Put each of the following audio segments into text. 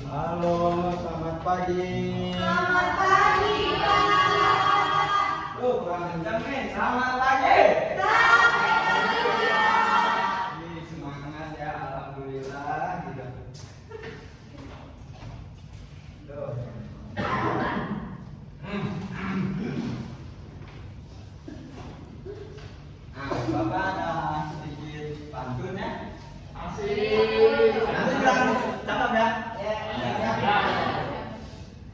Halo, selamat pagi. Selamat pagi, Pak. Tuh, kurang kencang nih. Selamat pagi. Selamat pagi, Pak. Ini semangat ya, alhamdulillah gitu. Tuh. Nah, Bapak ada sedikit pantun ya. Nanti bilang cakep ya.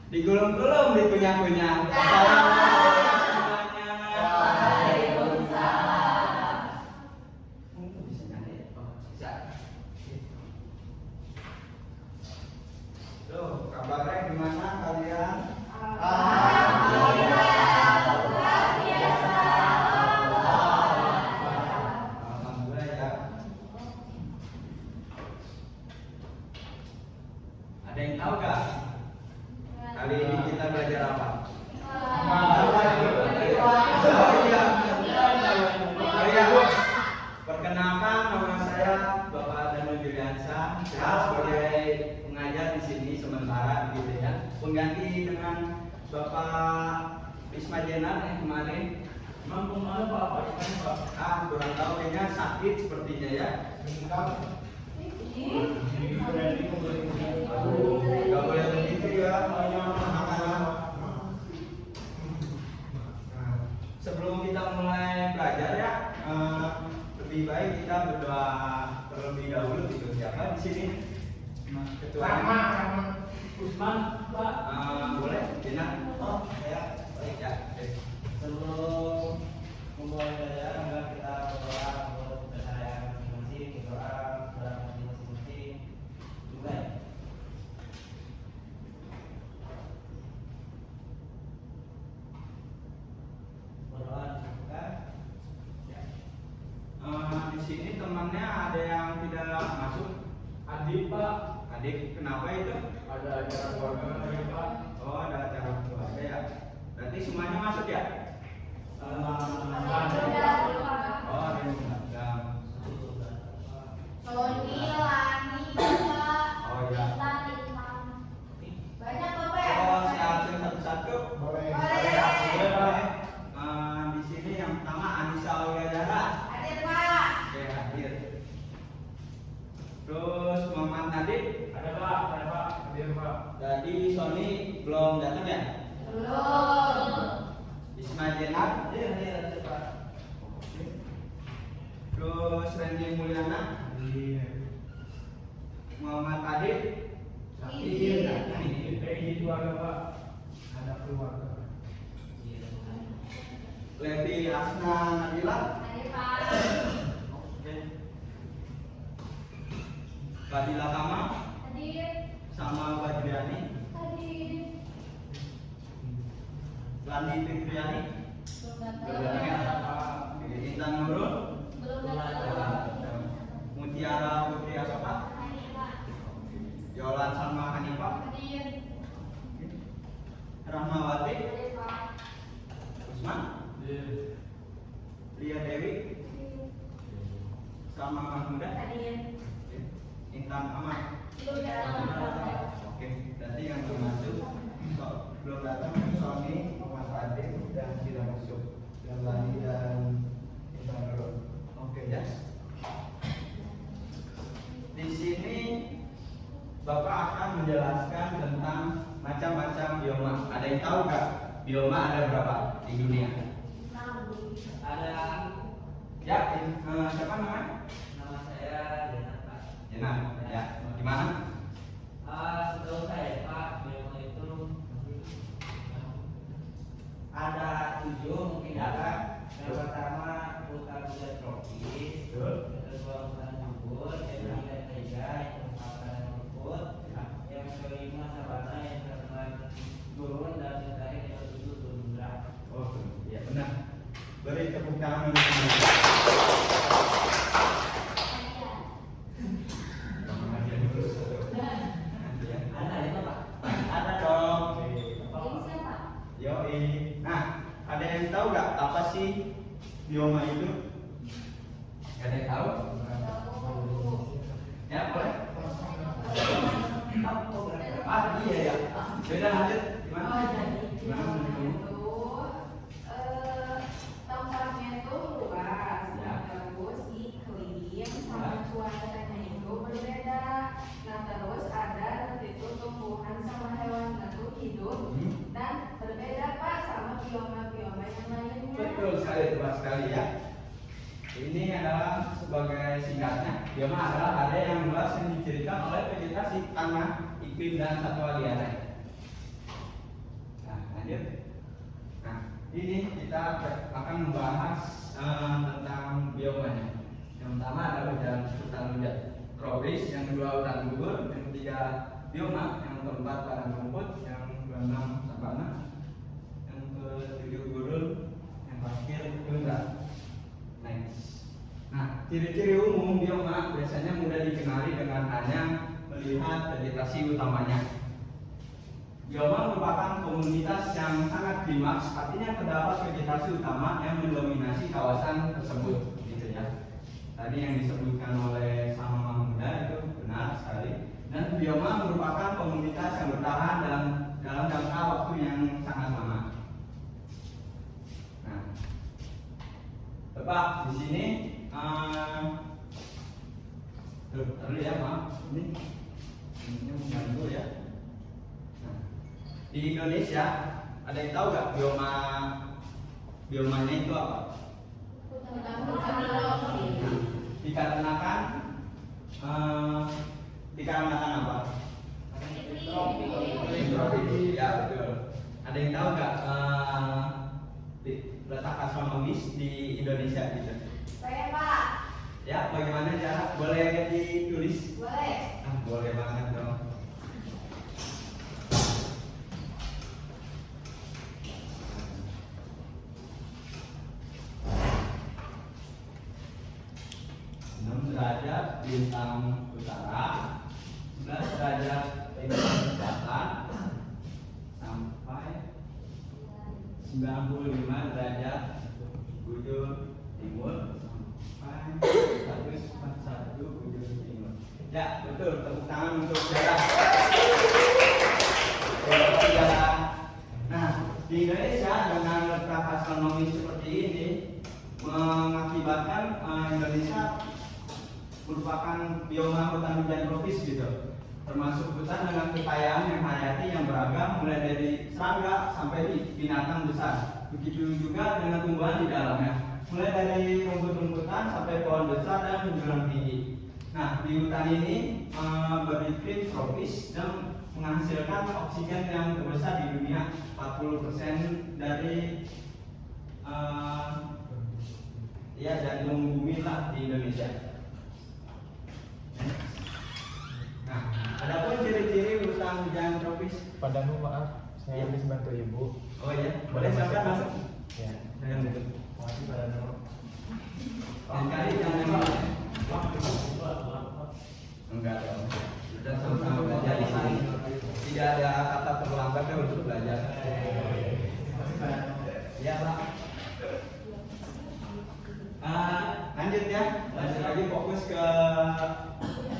Digulung-gulung, dikunyah-kunyah. Assalamualaikum semuanya. Waalaikumsalam. Bisa nyanyi ya? Oh, bisa. Tuh, kabarnya gimana kalian? Alhamdulillah, luar biasa. Alhamdulillah ya. Ada yang tahu gak? Kali ini kita belajar apa? Perkenalkan, nama saya Bapak Danu Juliansyah. Saya sebagai pengajar di sini sementara gitu ya. Pengganti dengan Bapak Isma Jenar yang kemarin. Mampu mana Pak? Kurang tahu, kayaknya sakit sepertinya ya. Gak boleh begitu ya. Sebelum kita mulai belajar ya, lebih baik kita berdoa terlebih dahulu gitu. Siapa di sini? Ketua. Usman Pak. Boleh, Dina. Oh, ya. Baik ya. Sebelum memulai belajar, mari kita berdoa buat kesehatan masing-masing, berdoa kepada masing-masing juga. Berdoa disebutkan. Di sini temannya ada yang tidak masuk. Adik Pak. Adik, kenapa itu? Ada acara keluarga hari Pak. Oh, ada acara keluarga ya. Berarti semuanya masuk ya? Oh, ada yang magang. Sony, Lani, Bapak. Oh ya. Intan, Ilham. Banyak Bapak ya? Oh, saya absen satu-satu. Boleh. Boleh, Pak. Di sini yang pertama Anissa Auliadara. Hadir, Pak. Oke, hadir. Terus Muhammad Nadik. Ada Pak. Hadir Pak. Tadi Sony belum datang ya? Belum. Isma Jenar. Hadir, Pak. Terus Randy Mulyana. Muhammad Adib. Peggy keluarga Pak. Ada keluarga. Levi Asna Nabila. Hadir, Pak. Oke. Fadila Kama Hadir. sama Badriani. Hadir. Landi Fitriani. Belum datang. Intan Nurul. Belum datang. Mutiara Putri Asoka. Hadir, Pak. Yolan sama Hanifah. Hadir. Rahmawati. Hadir, Pak. Usman. Lia Dewi sama Mahmuda. Hadir. Intan Ahmad. Belum datang. Oke, tadi yang belum masuk, belum datang Sony, Mas Adib dan tidak masuk, dan Lani dan Intan Nurul. Oke ya. Di sini Bapak akan menjelaskan tentang macam-macam bioma. Ada yang tahu nggak bioma ada berapa di dunia? Ada Ya, siapa namanya? nama saya Denat Pak. Jenar. Ya, gimana? Setahu saya Pak, bioma itu ada 7 mungkin ada. Yang pertama hutan hujan tropis, yang kedua hutan gambut, yang ketiga yang keempat padang rumput, yang kelima sabana, yang keenam gurun, dan yang terakhir yang ketujuh tundra. Oh, iya benar. Beri tepuk tangan untuk mereka. Ada itu Pak. Ada dong. Ini siapa? Yoi. Nah, ada yang tahu nggak apa sih bioma itu? Gak ada yang tahu? Ya boleh. Iya ya. Beda lanjut Oh, gimana? jadi Gimana biomanya menurutmu? itu tempatnya itu luas, Ya. terus iklim sama cuacanya itu berbeda. Nah terus ada nanti itu tumbuhan sama hewan itu hidup dan berbeda Pak sama bioma-bioma yang lainnya. Betul sekali, tepat sekali ya. Ini adalah sebagai singkatnya, bioma adalah area yang luas yang dicirikan oleh vegetasi, tanah, iklim dan satwa liar. Nah, lanjut. Nah, ini kita akan membahas tentang biomanya. Yang pertama adalah hutan hujan tropis, yang kedua hutan gugur, yang ketiga bioma, yang keempat padang rumput, yang keenam sabana, yang ketujuh gurun, yang terakhir tundra. Next. Nah, ciri-ciri umum bioma biasanya mudah dikenali dengan hanya melihat vegetasi utamanya. Bioma merupakan komunitas yang sangat klimaks, artinya terdapat vegetasi utama yang mendominasi kawasan tersebut, gitu ya. Tadi yang disebutkan oleh Sama Mahmuda itu benar sekali. Dan bioma merupakan komunitas yang bertahan dalam jangka waktu yang sangat lama. Nah, Bapak di sini terus ya maaf ini mengganggu ya. Nah, di Indonesia ada yang tahu nggak biomanya itu apa? Dikarenakan apa? Tropis. Ya betul. Ada yang tahu nggak letak astronomis di Indonesia gitu? Saya Pak, Ya, bagaimana cara? Boleh ditulis? boleh. Boleh banget dong. Derajat bintang utara, 11 derajat bintang selatan, sampai 95 derajat bujur timur, sampai 141 bujur timur. Ya, betul. Tepuk tangan untuk sejarah. Sejarah. Nah, di Indonesia dengan letak astronomi seperti ini mengakibatkan Indonesia merupakan bioma hutan hujan tropis gitu, termasuk hutan dengan kekayaan yang hayati yang beragam mulai dari serangga sampai binatang besar. Begitu juga dengan tumbuhan di dalamnya, mulai dari rumput-rumputan sampai pohon besar dan menjulang tinggi. Nah, di hutan ini beriklim tropis dan menghasilkan oksigen yang terbesar di dunia, 40% dari jantung bumi lah di Indonesia. Nah, adapun ciri-ciri hutan hujan tropis. Pada maaf, saya habis bantu ibu. Oh iya, boleh silakan masuk. Ya. Jangan duduk. Masih pada nama. Lain kali jangan nembak. Enggak dong. Kita sama-sama belajar di sini. Tidak ada kata terlambat untuk belajar. Ya Pak. Lanjut ya. Lanjut lagi fokus ke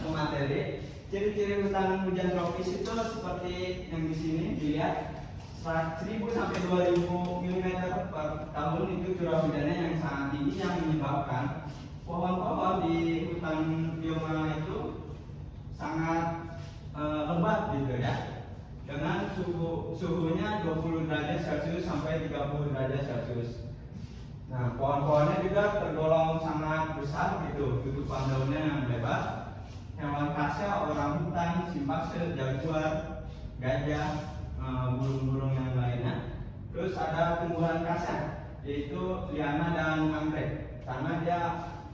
materi. Ciri-ciri hutan hujan tropis itu seperti yang di sini dilihat, 1000 sampai 2000 mm per tahun itu curah hujannya yang sangat tinggi yang menyebabkan pohon-pohon di hutan bioma itu sangat lebat gitu ya, dengan suhunya 20 derajat Celcius sampai 30 derajat Celcius. Nah, pohon-pohonnya juga tergolong sangat besar gitu, tutupan daunnya yang lebar. Hewan khasnya orangutan, simpase, jaguar, gajah, burung-burung yang lainnya. Terus ada tumbuhan khasnya, yaitu liana dan anggrek, karena dia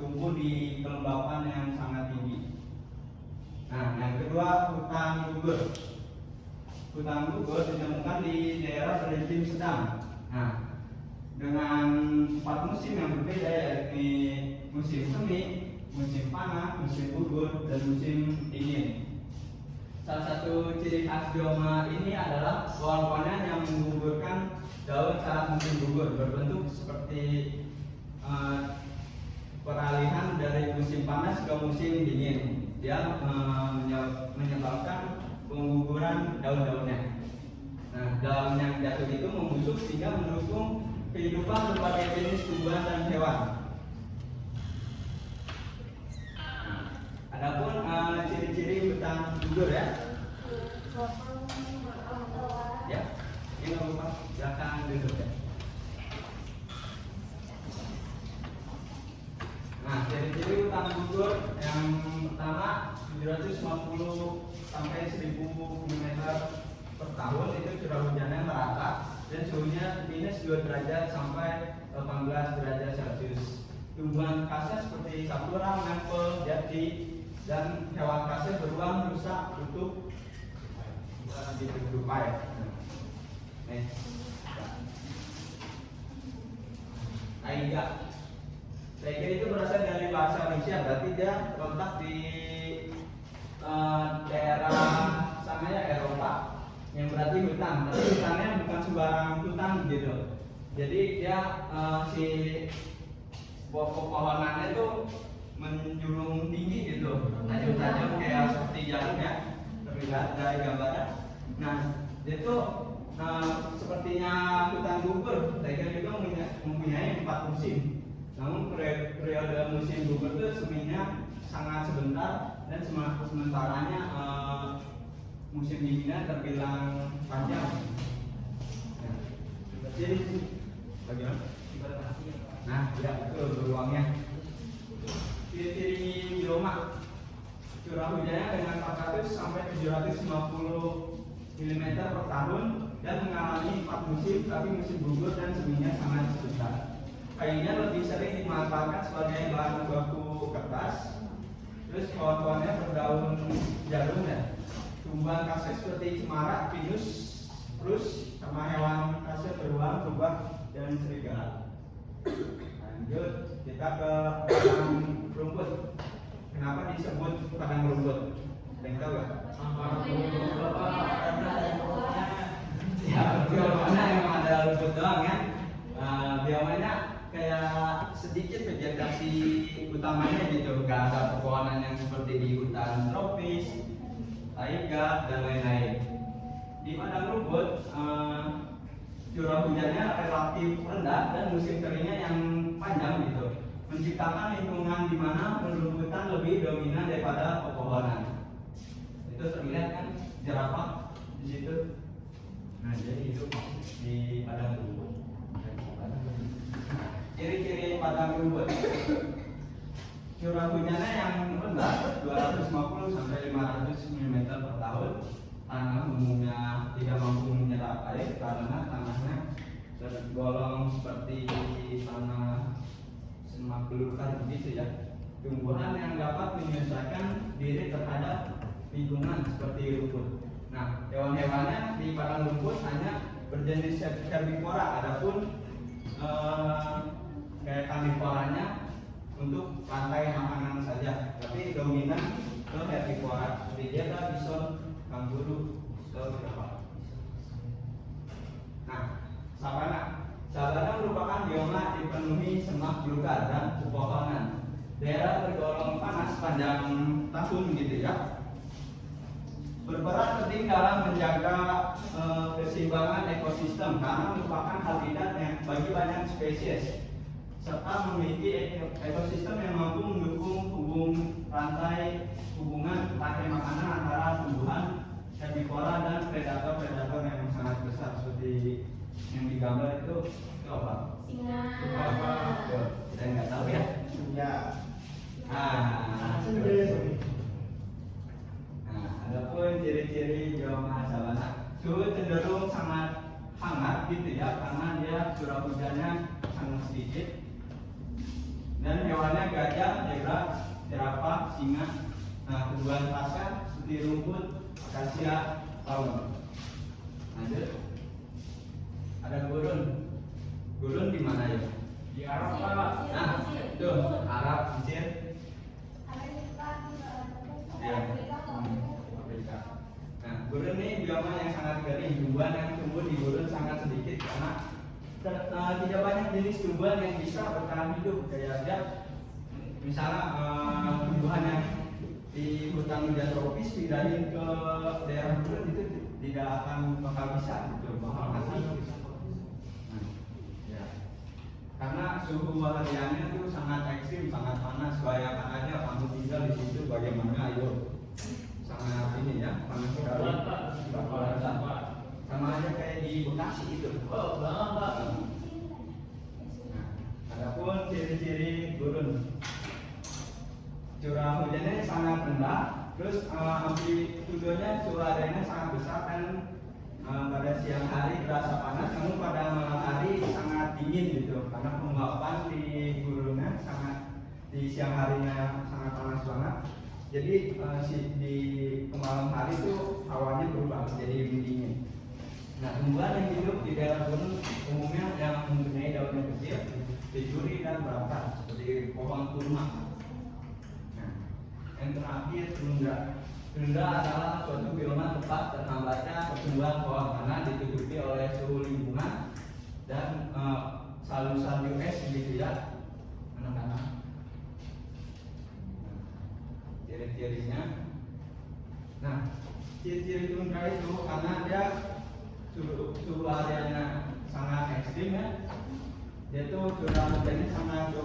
tumbuh di kelembapan yang sangat tinggi. Nah, yang kedua hutan gugur. Hutan gugur ditemukan di daerah bereklim sedang. Nah, dengan 4 musim yang berbeda, yakni musim semi, musim panas, musim gugur, dan musim dingin. Salah satu ciri khas bioma ini adalah pohon-pohonan yang menggugurkan daun saat musim gugur, berbentuk seperti peralihan dari musim panas ke musim dingin. Dia menyebabkan pengguguran daun daun-daunnya. Nah, daun yang jatuh itu membusuk sehingga mendukung kehidupan berbagai jenis tumbuhan dan hewan. Nah, adapun ciri-ciri hutan gugur ya. Ya, ini lupa belakang duduk ya. Nah, ciri-ciri hutan gugur yang pertama 750 sampai 1000 mm per tahun itu curah hujannya merata dan suhunya minus 2 derajat sampai 18 derajat Celcius. Tumbuhan khasnya seperti sakura, maple, jati, dan hewan khasnya beruang, rusa, kutub, tupai. Aiga. Aiga itu berasal dari bahasa Rusia, berarti dia terletak di daerah sana ya Eropa, yang berarti hutan. Tapi hutannya bukan sembarang hutan gitu. Jadi dia si pohonannya itu menjulung tinggi gitu, tajam-tajam kayak seperti jarum ya, terlihat dari gambarnya. Nah, dia itu sepertinya hutan gugur. Aiga juga mempunyai 4 musim. Namun periode musim gugur itu sebenarnya sangat sebentar dan sementaranya musim dinginnya terbilang panjang. Nah, jadi bagaimana? Nah, ya betul beruangnya. Ciri-ciri bioma, curah hujannya dengan 400 sampai 750 mm per tahun dan mengalami 4 musim, tapi musim gugur dan seminya sangat sebentar. Kayunya lebih sering dimanfaatkan sebagai bahan baku kertas. Terus pohon-pohonnya berdaun jarum ya. Tumbuhan khasnya seperti cemara, pinus, prus, sama hewan khasnya beruang, rubah, dan serigala. Lanjut kita ke padang rumput. Kenapa disebut padang rumput? Ada yang tahu nggak? Ya, biomanya emang ada rumput doang ya. Biomanya kayak sedikit vegetasi utamanya gitu, gak ada pepohonan yang seperti di hutan tropis, taiga, dan lain-lain. Di padang rumput curah hujannya relatif rendah dan musim keringnya yang panjang gitu, menciptakan lingkungan di mana perumputan lebih dominan daripada pepohonan. Itu terlihat kan jerapah di situ. Nah, jadi itu di padang rumput. Ciri-ciri padang rumput, curah hujannya yang rendah 250 sampai 500 mm per tahun. Tanah umumnya tidak mampu menyerap air karena tanahnya tergolong seperti tanah semak belukar begitu ya. Tumbuhan yang dapat menyesuaikan diri terhadap lingkungan seperti rumput. Nah, hewan-hewannya di padang rumput hanya berjenis herbivora, adapun kayak karnivoranya untuk rantai makanan saja, tapi dominan ke herbivora seperti zebra, bison, kanguru, berapa? Nah, savana merupakan bioma dipenuhi semak belukar dan pepohonan. Daerah tergolong panas sepanjang tahun gitu ya. Berperan penting dalam menjaga keseimbangan ekosistem karena merupakan habitat yang bagi banyak spesies serta memiliki ekosistem yang mampu mendukung hubungan rantai makanan antara tumbuhan herbivora dan predator-predator yang sangat besar seperti yang digambar itu apa? Singa. Apa? Saya nggak tahu ya. Ya. Adapun ciri-ciri bioma savana, suhu cenderung sangat hangat gitu ya, karena dia curah hujannya sangat sedikit. Dan hewannya gajah, zebra, jerapah, singa. Nah, tumbuhan khasnya seperti rumput, akasia, palem. Lanjut. Ada gurun. Gurun di mana ya? Di Arab Pak. Nah, itu Arab, Mesir. Ya. Afrika. Nah, gurun ini bioma yang sangat kering. Tumbuhan yang tumbuh di gurun sangat sedikit karena tidak banyak jenis tumbuhan yang bisa bertahan hidup. Kayak dia, misalnya tumbuhan yang di hutan hujan tropis pindahin ke daerah gurun itu tidak akan bakal bisa gitu, bakal mati. Nah, ya. Karena suhu hariannya tuh sangat ekstrim, sangat panas. Bayangkan aja kamu tinggal di situ bagaimana, ayo. Sangat ini ya, panas sekali. Sama aja kayak di Bekasi itu. Nah, adapun ciri-ciri gurun, curah hujannya sangat rendah, terus amplitudonya curah hariannya sangat besar dan pada siang hari terasa panas, namun pada malam hari sangat dingin gitu, karena penguapan di gurunnya sangat, di siang harinya sangat panas banget. Jadi di malam hari itu hawanya berubah jadi lebih dingin. Nah, tumbuhan yang hidup di daerah gunung umumnya yang mempunyai daun yang kecil, dicuri dan berakar seperti pohon kurma. Yang terakhir, tundra. Tundra adalah suatu bioma tempat terhambatnya pertumbuhan pohon karena ditutupi oleh suhu lingkungan dan salju es gitu ya, anak-anak. Ciri-cirinya, nah ciri-ciri tundra itu karena dia suhu hariannya sangat ekstrim ya, dia tuh curah hujannya sangat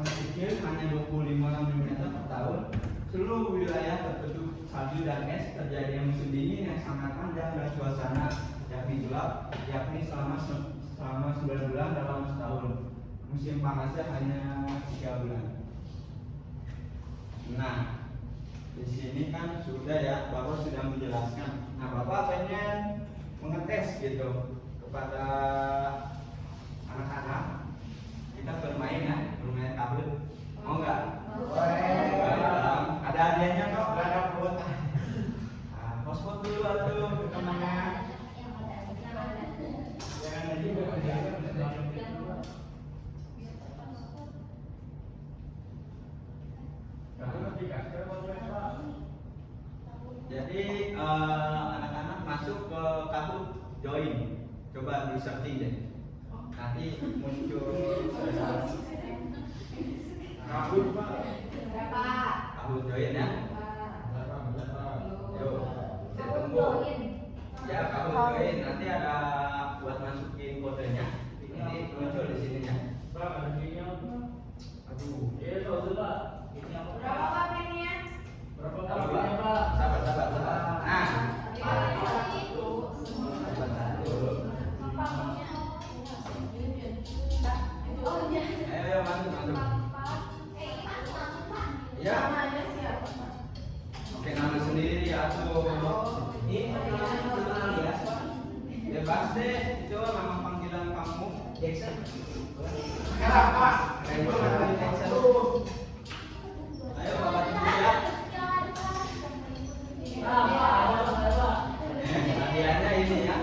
kecil, hanya 25 mm per tahun. Seluruh wilayah tertutup salju dan es, terjadi musim dingin yang sangat panjang dan suasana yakni gelap, yakni selama 9 bulan dalam setahun. Musim panasnya hanya 3 bulan. Nah, di sini kan sudah ya, Bapak sudah menjelaskan. Nah, Bapak pengen mengetes gitu kepada anak-anak. Kita bermain ya, bermain kabel. Mau nggak? Ada hadiahnya kok, nggak ada kuota. Hotspot dulu atuh temannya. Jangan lagi Jadi anak-anak masuk ke Kahoot join, coba di searching deh. Nanti muncul Kahoot Pak. Kahoot join ya. Yuk, saya tunggu. Ya Kahoot join, nanti ada buat masukin kodenya. Ini muncul di sininya. Pak, ada video apa? Aduh. Iya, tahu tuh Pak. Ini apa? Berapa pakennya? Berapa Sabar, kabelnya Pak? sabar. Nah, ayo masuk. Ya. Oke, nama sendiri atuh. Ini nama ya. Bebas deh, itu nama panggilan kamu Jackson. Kenapa? Ayo Jackson. Ayo Bapak tunggu ya. Hadiahnya ini ya.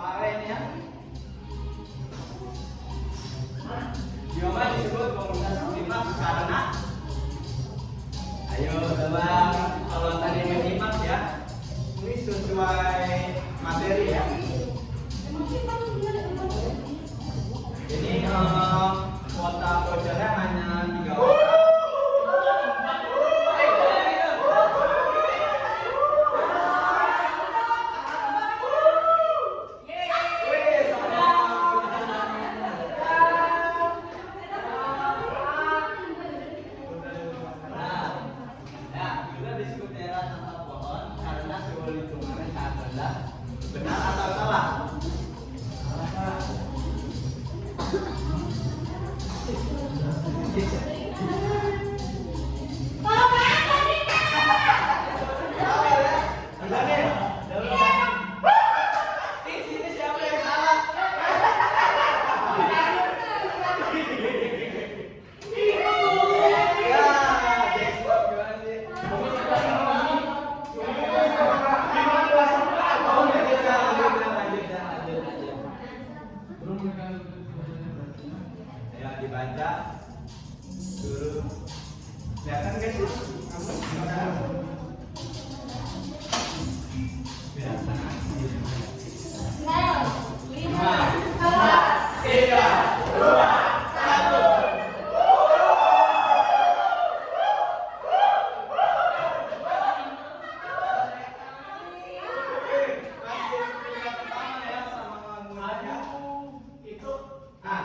Bapak ini ya. Bioma disebut komunitas menyimak karena ayo dalam kalau tadi menyimak ya, ini sesuai materi ya. Ini kuota vouchernya hanya 3 orang. Benar atau salah? Ya dibaca dulu. Kelihatan guys sih?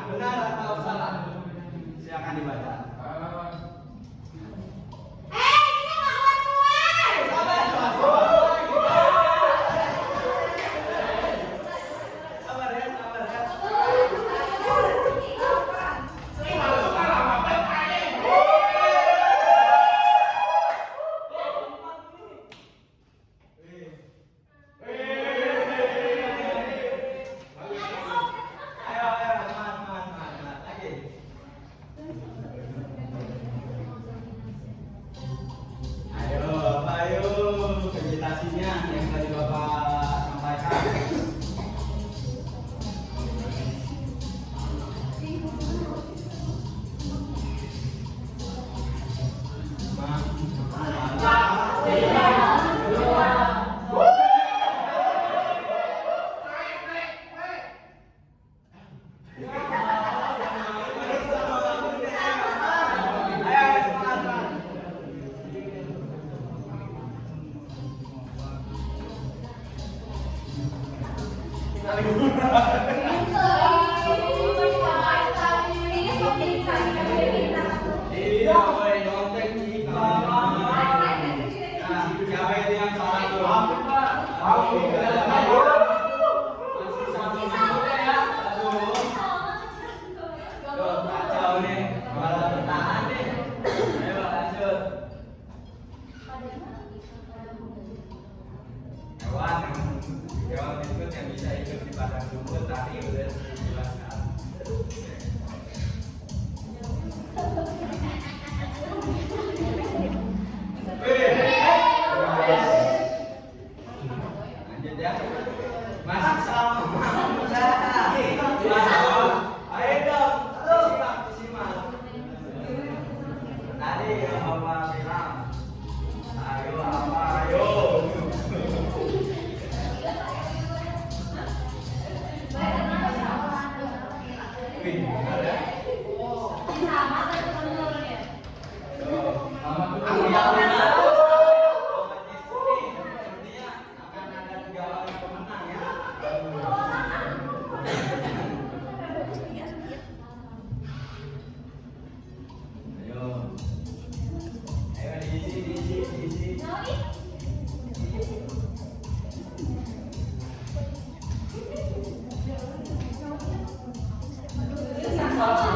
Benar atau salah? Silakan dibaca. Sabar ya, sabar ya. Ayo, semangat lagi. Ayo, Bapak, ayo vegetasinya yang tadi Bapak sampaikan. Iya, boleh nyontek kita. Nah, siapa itu yang salah tuh? Masih satu ya. Aduh. Tuh, kacau nih. Malah bertahan nih. Ayo lanjut. Hewan berikut yang bisa hidup di padang rumput tadi udah dijelaskan. Lanjut ya. Masih sama. Ayo dong. Disimak. Tadi apa bilang? Ayo apa? Ayo. Sama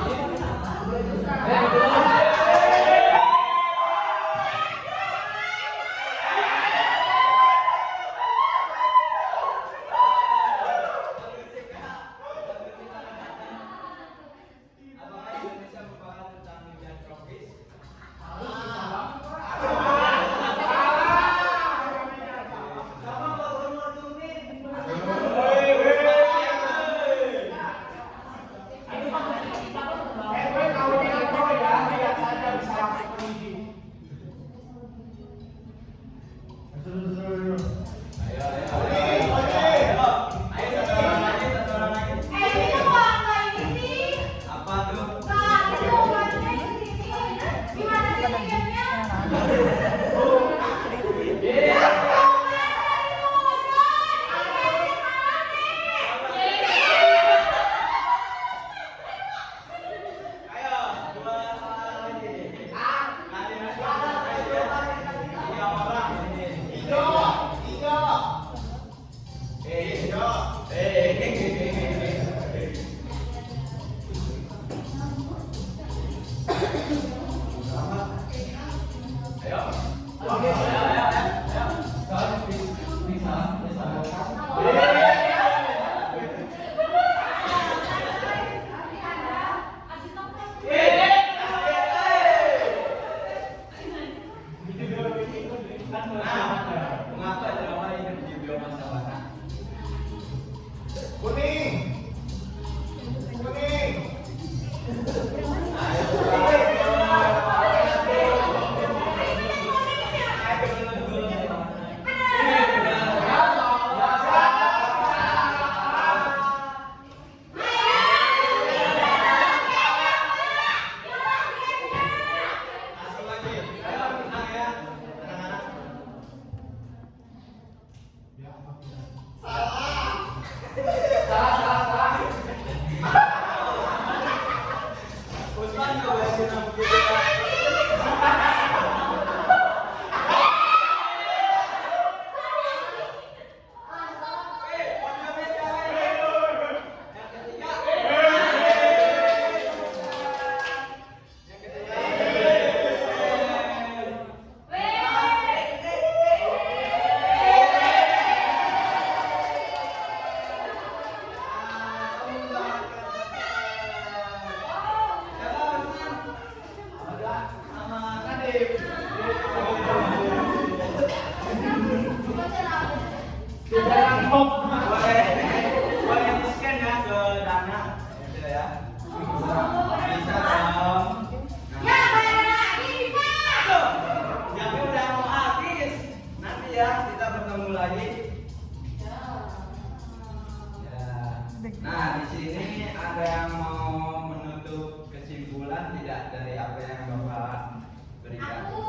Nah, di sini ada yang mau menutup kesimpulan tidak dari apa yang Bapak berikan? Aku.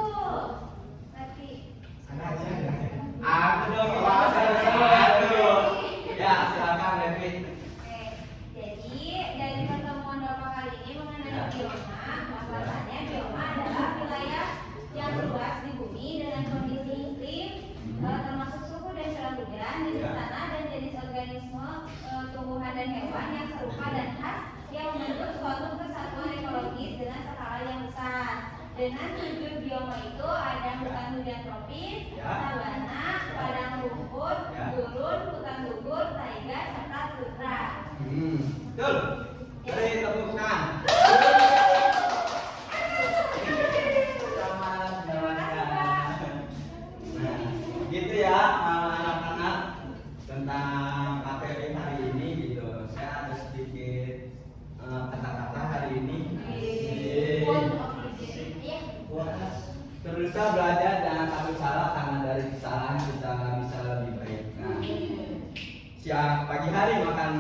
Tapi. Aku dong, Bapak satu. Ya, silakan David. Oke, jadi dari pertemuan Bapak kali ini mengenai bioma, bahwasannya bioma adalah wilayah yang luas di bumi dengan kondisi iklim, termasuk suhu dan curah hujan, jenis tanah dan jenis organisme, tumbuhan dan hewan yang serupa dan khas yang membentuk suatu kesatuan ekologis dengan skala yang besar. Dengan 7 bioma itu ada hutan hujan tropis, sabana, padang rumput, gurun, hutan gugur, taiga, serta tundra. Betul. Beri tepuk tangan. Selamat menjalankan. Nah, gitu ya anak-anak tentang materi hari ini gitu. Saya ada sedikit kata-kata hari ini. Teruslah belajar, jangan takut salah karena dari kesalahan kita bisa lebih baik. Nah, siang pagi hari makan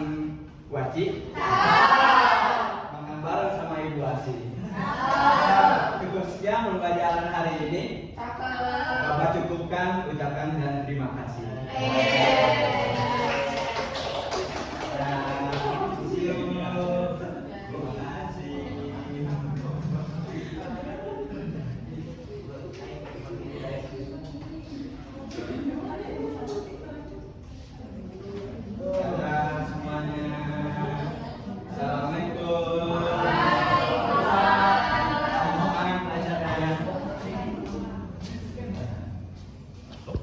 kuaci, makan bareng sama Ibu Asi. Cukup sekian pembelajaran hari ini. Bapak cukupkan, ucapkan dan terima kasih.